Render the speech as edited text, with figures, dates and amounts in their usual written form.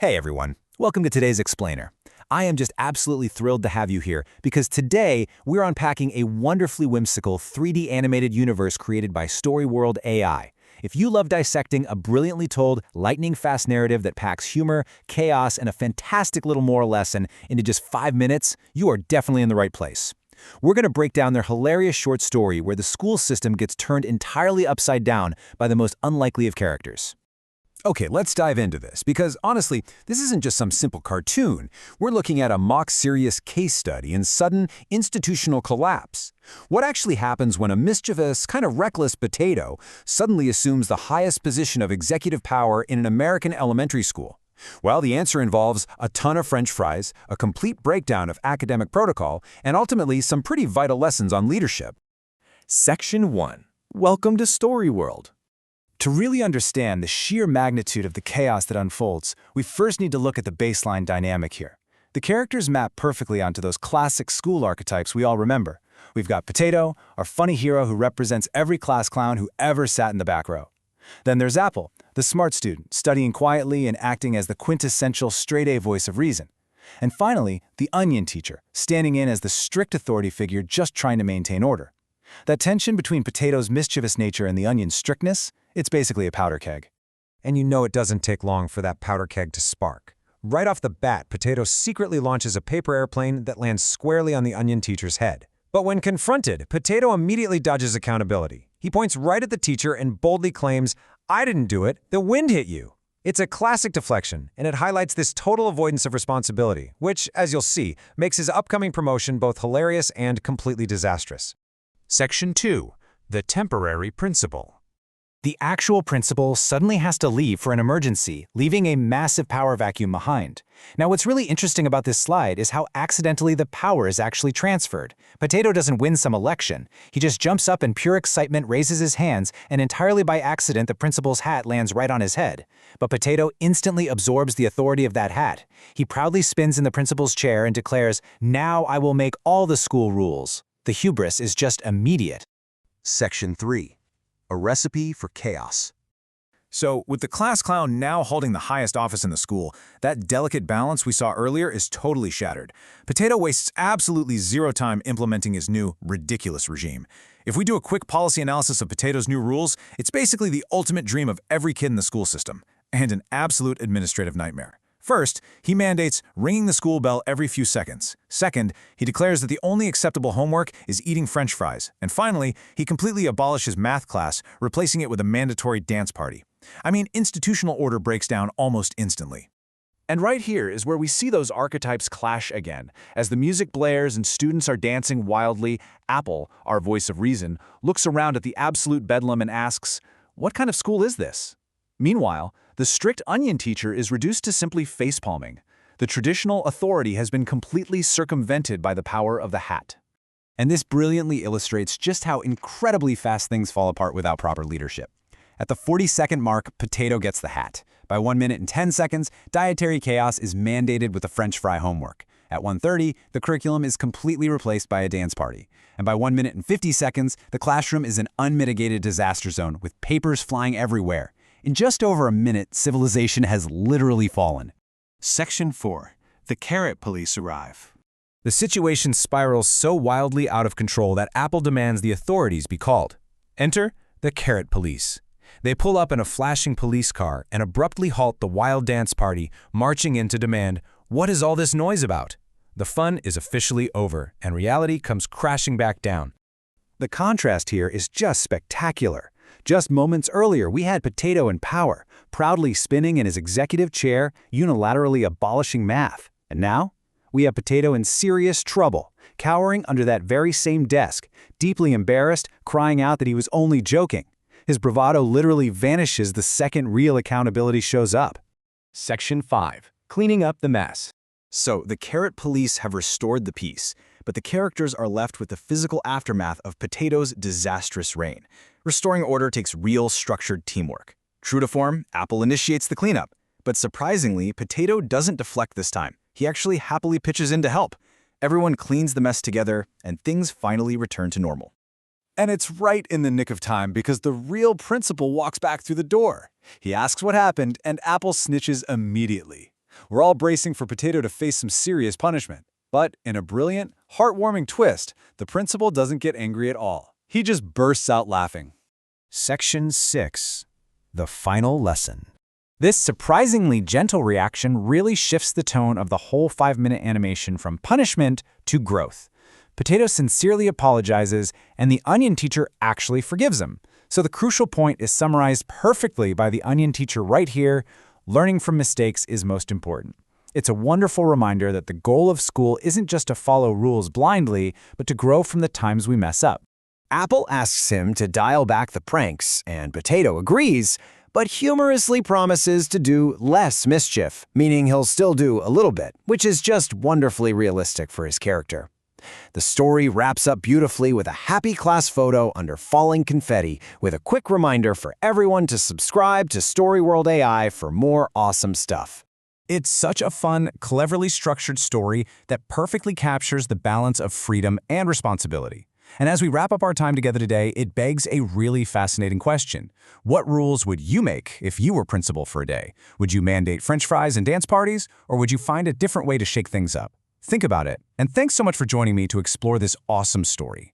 Hey everyone, welcome to today's Explainer. I am just absolutely thrilled to have you here because today we're unpacking a wonderfully whimsical 3D animated universe created by Storyworld AI. If you love dissecting a brilliantly told, lightning-fast narrative that packs humor, chaos, and a fantastic little moral lesson into just 5 minutes, you are definitely in the right place. We're going to break down their hilarious short story where the school system gets turned entirely upside down by the most unlikely of characters. Okay, let's dive into this, because honestly, this isn't just some simple cartoon. We're looking at a mock-serious case study in sudden institutional collapse. What actually happens when a mischievous, kind of reckless potato suddenly assumes the highest position of executive power in an American elementary school? Well, the answer involves a ton of French fries, a complete breakdown of academic protocol, and ultimately some pretty vital lessons on leadership. Section 1. Welcome to Storyworld. To really understand the sheer magnitude of the chaos that unfolds, we first need to look at the baseline dynamic here. The characters map perfectly onto those classic school archetypes we all remember. We've got Potato, our funny hero who represents every class clown who ever sat in the back row. Then there's Apple, the smart student, studying quietly and acting as the quintessential straight-A voice of reason. And finally, the onion teacher, standing in as the strict authority figure just trying to maintain order. That tension between Potato's mischievous nature and the onion's strictness, it's basically a powder keg. And you know it doesn't take long for that powder keg to spark. Right off the bat, Potato secretly launches a paper airplane that lands squarely on the onion teacher's head. But when confronted, Potato immediately dodges accountability. He points right at the teacher and boldly claims, "I didn't do it, the wind hit you." It's a classic deflection, and it highlights this total avoidance of responsibility, which, as you'll see, makes his upcoming promotion both hilarious and completely disastrous. Section 2. The temporary principal. The actual principal suddenly has to leave for an emergency, leaving a massive power vacuum behind. Now, what's really interesting about this slide is how accidentally the power is actually transferred. Potato doesn't win some election. He just jumps up in pure excitement, raises his hands, and entirely by accident the principal's hat lands right on his head. But Potato instantly absorbs the authority of that hat. He proudly spins in the principal's chair and declares, "Now I will make all the school rules." The hubris is just immediate. Section 3. A recipe for chaos. So, with the class clown now holding the highest office in the school, that delicate balance we saw earlier is totally shattered. Potato wastes absolutely zero time implementing his new, ridiculous regime. If we do a quick policy analysis of Potato's new rules, it's basically the ultimate dream of every kid in the school system, and an absolute administrative nightmare. First, he mandates ringing the school bell every few seconds. Second, he declares that the only acceptable homework is eating French fries. And finally, he completely abolishes math class, replacing it with a mandatory dance party. I mean, institutional order breaks down almost instantly. And right here is where we see those archetypes clash again. As the music blares and students are dancing wildly, Apple, our voice of reason, looks around at the absolute bedlam and asks, "What kind of school is this?" Meanwhile, the strict onion teacher is reduced to simply facepalming. The traditional authority has been completely circumvented by the power of the hat. And this brilliantly illustrates just how incredibly fast things fall apart without proper leadership. At the 40-second mark, Potato gets the hat. By 1 minute and 10 seconds, dietary chaos is mandated with the French fry homework. At 1:30, the curriculum is completely replaced by a dance party. And by 1 minute and 50 seconds, the classroom is an unmitigated disaster zone with papers flying everywhere. In just over a minute, civilization has literally fallen. Section 4. The carrot police arrive. The situation spirals so wildly out of control that Apple demands the authorities be called. Enter the carrot police. They pull up in a flashing police car and abruptly halt the wild dance party, marching in to demand, "What is all this noise about?" The fun is officially over, and reality comes crashing back down. The contrast here is just spectacular. Just moments earlier, we had Potato in power, proudly spinning in his executive chair, unilaterally abolishing math. And now, we have Potato in serious trouble, cowering under that very same desk, deeply embarrassed, crying out that he was only joking. His bravado literally vanishes the second real accountability shows up. Section 5. Cleaning up the mess. So, the carrot police have restored the peace, but the characters are left with the physical aftermath of Potato's disastrous reign. Restoring order takes real, structured teamwork. True to form, Apple initiates the cleanup. But surprisingly, Potato doesn't deflect this time. He actually happily pitches in to help. Everyone cleans the mess together, and things finally return to normal. And it's right in the nick of time because the real principal walks back through the door. He asks what happened, and Apple snitches immediately. We're all bracing for Potato to face some serious punishment. But in a brilliant, heartwarming twist, the principal doesn't get angry at all. He just bursts out laughing. Section 6. The Final Lesson. This surprisingly gentle reaction really shifts the tone of the whole 5-minute animation from punishment to growth. Potato sincerely apologizes, and the Onion teacher actually forgives him. So the crucial point is summarized perfectly by the Onion teacher right here: learning from mistakes is most important. It's a wonderful reminder that the goal of school isn't just to follow rules blindly, but to grow from the times we mess up. Apple asks him to dial back the pranks, and Potato agrees, but humorously promises to do less mischief, meaning he'll still do a little bit, which is just wonderfully realistic for his character. The story wraps up beautifully with a happy class photo under falling confetti, with a quick reminder for everyone to subscribe to Storyworld AI for more awesome stuff. It's such a fun, cleverly structured story that perfectly captures the balance of freedom and responsibility. And as we wrap up our time together today, it begs a really fascinating question. What rules would you make if you were principal for a day? Would you mandate French fries and dance parties, or would you find a different way to shake things up? Think about it, and thanks so much for joining me to explore this awesome story.